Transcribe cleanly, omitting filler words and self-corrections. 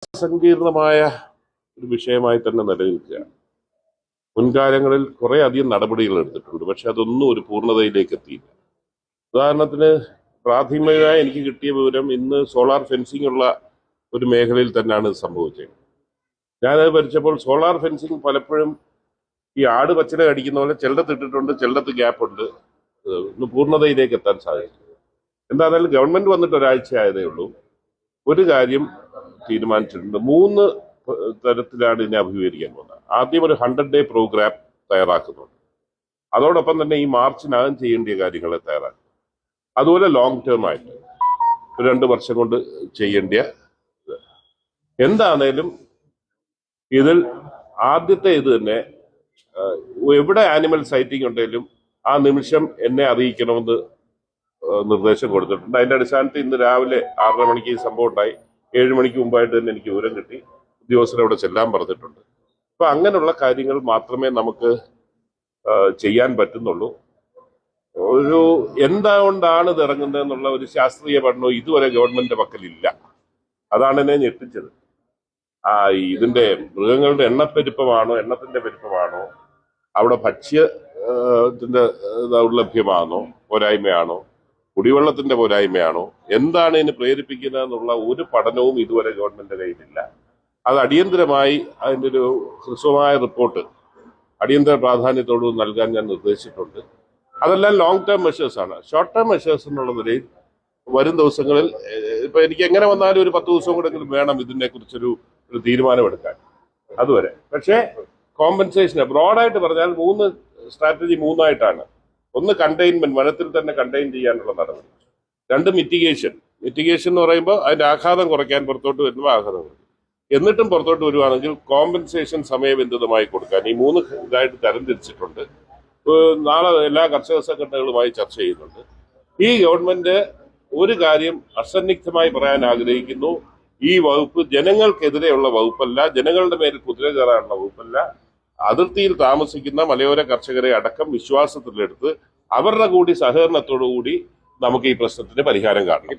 സങ്കീർണമായ ഒരു വിഷയമായി തന്നെ നിലനിൽക്കുകയാണ്. മുൻകാലങ്ങളിൽ കുറെ അധികം നടപടികൾ എടുത്തിട്ടുണ്ട്, പക്ഷെ അതൊന്നും ഒരു പൂർണ്ണതയിലേക്ക് എത്തിയില്ല. ഉദാഹരണത്തിന്, പ്രാഥമികമായി എനിക്ക് കിട്ടിയ വിവരം ഇന്ന് സോളാർ ഫെൻസിംഗ് ഉള്ള ഒരു മേഖലയിൽ തന്നെയാണ് ഇത് സംഭവിച്ചത്. ഞാനത് പഠിച്ചപ്പോൾ സോളാർ ഫെൻസിങ് പലപ്പോഴും ഈ ആട് പച്ചില കടിക്കുന്ന പോലെ ചിലടത്ത് ഇട്ടിട്ടുണ്ട്, ചിലടത്ത് ഗ്യാപ്പുണ്ട്, ഒന്ന് പൂർണ്ണതയിലേക്ക് എത്താൻ സാധിക്കും. എന്താണെങ്കിലും ഗവൺമെന്റ് വന്നിട്ട് ഒരാഴ്ച ആയതേ ഉള്ളൂ. ഒരു കാര്യം തീരുമാനിച്ചിട്ടുണ്ട്. 3 തരത്തിലാണ് ഇതിനെ അഭിമുഖീകരിക്കാൻ പോകുന്നത്. ആദ്യം ഒരു 100-day പ്രോഗ്രാം തയ്യാറാക്കുന്നുണ്ട്. അതോടൊപ്പം തന്നെ ഈ മാർച്ചിനകം ചെയ്യേണ്ട കാര്യങ്ങളെ തയ്യാറാക്കും. അതുപോലെ ലോങ് ടേം ആയിട്ട് 2 വർഷം കൊണ്ട് ചെയ്യേണ്ട എന്താണേലും ഇതിൽ ആദ്യത്തെ ഇത് തന്നെ, എവിടെ ആനിമൽ സൈറ്റിംഗ് ഉണ്ടെങ്കിലും ആ നിമിഷം എന്നെ അറിയിക്കണമെന്ന് നിർദ്ദേശം കൊടുത്തിട്ടുണ്ട്. അതിന്റെ അടിസ്ഥാനത്തിൽ ഇന്ന് രാവിലെ 6:30 മണിക്ക് ഈ സംഭവം ഉണ്ടായി. 7 മണിക്ക് മുമ്പായിട്ട് തന്നെ എനിക്ക് വിവരം കിട്ടി. ഉദ്യോഗസ്ഥരെ അവിടെ ചെല്ലാൻ പറഞ്ഞിട്ടുണ്ട്. അപ്പൊ അങ്ങനെയുള്ള കാര്യങ്ങൾ മാത്രമേ നമുക്ക് ചെയ്യാൻ പറ്റുന്നുള്ളൂ. ഒരു എന്തുകൊണ്ടാണ് ഇത് ഇറങ്ങുന്നതെന്നുള്ള ഒരു ശാസ്ത്രീയ പഠനവും ഇതുവരെ ഗവൺമെന്റിന്റെ പക്കലില്ല. അതാണ് എന്നെ ഞെട്ടിച്ചത്. ഇതിന്റെ മൃഗങ്ങളുടെ എണ്ണത്തിന്റെ പെരുപ്പമാണോ, അവിടെ ഭക്ഷ്യത്തിന്റെ ദൗർലഭ്യമാണോ, പോരായ്മയാണോ, കുടിവെള്ളത്തിന്റെ പോരായ്മയാണോ, എന്താണ് ഇതിന് പ്രേരിപ്പിക്കുന്നതെന്നുള്ള ഒരു പഠനവും ഇതുവരെ ഗവൺമെന്റിന്റെ കയ്യിലില്ല. അത് അടിയന്തരമായി അതിൻ്റെ ഒരു ഹ്രസ്വമായ റിപ്പോർട്ട് അടിയന്തര പ്രാധാന്യത്തോട് നൽകാൻ ഞാൻ നിർദ്ദേശിച്ചിട്ടുണ്ട്. അതെല്ലാം ലോങ് ടേം മെഷേഴ്സാണ്. ഷോർട്ട് ടേം മെഷേഴ്സ് എന്നുള്ള നിലയിൽ വരും ദിവസങ്ങളിൽ ഇപ്പൊ എനിക്ക് എങ്ങനെ വന്നാലും ഒരു 10 ദിവസം കൂടെങ്കിലും വേണം ഇതിനെ കുറിച്ചൊരു തീരുമാനമെടുക്കാൻ. അതുവരെ പക്ഷേ കോമ്പൻസേഷൻ ബ്രോഡായിട്ട് പറഞ്ഞാൽ 3 സ്ട്രാറ്റജി 3ആയിട്ടാണ്. 1 കണ്ടെയ്ൻമെന്റ്, വനത്തിൽ തന്നെ കണ്ടെയ്ൻ ചെയ്യാനുള്ള നടപടി. 2 മിറ്റിഗേഷൻ എന്ന് പറയുമ്പോൾ അതിന്റെ ആഘാതം കുറയ്ക്കാൻ, പുറത്തോട്ട് വരുമ്പോൾ ആഘാതം കുറയ്ക്കും. എന്നിട്ടും പുറത്തോട്ട് വരുവാണെങ്കിൽ കോമ്പൻസേഷൻ സമയബന്ധിതമായി കൊടുക്കാൻ ഈ 3 ഇതായിട്ട് തരംതിരിച്ചിട്ടുണ്ട്. നാളെ എല്ലാ കർഷക സംഘടനകളുമായി ചർച്ച ചെയ്യുന്നുണ്ട്. ഈ ഗവൺമെന്റ് ഒരു കാര്യം അസന്നിഗ്ധമായി പറയാൻ ആഗ്രഹിക്കുന്നു. ഈ വകുപ്പ് ജനങ്ങൾക്കെതിരെയുള്ള വകുപ്പല്ല, ജനങ്ങളുടെ മേൽ കുതിര കയറാനുള്ള വകുപ്പല്ല. അതിർത്തിയിൽ താമസിക്കുന്ന മലയോര കർഷകരെ അടക്കം വിശ്വാസത്തിലെടുത്ത് അവരുടെ കൂടി സഹകരണത്തോടു കൂടി നമുക്ക് ഈ പ്രശ്നത്തിന് പരിഹാരം കാണണം.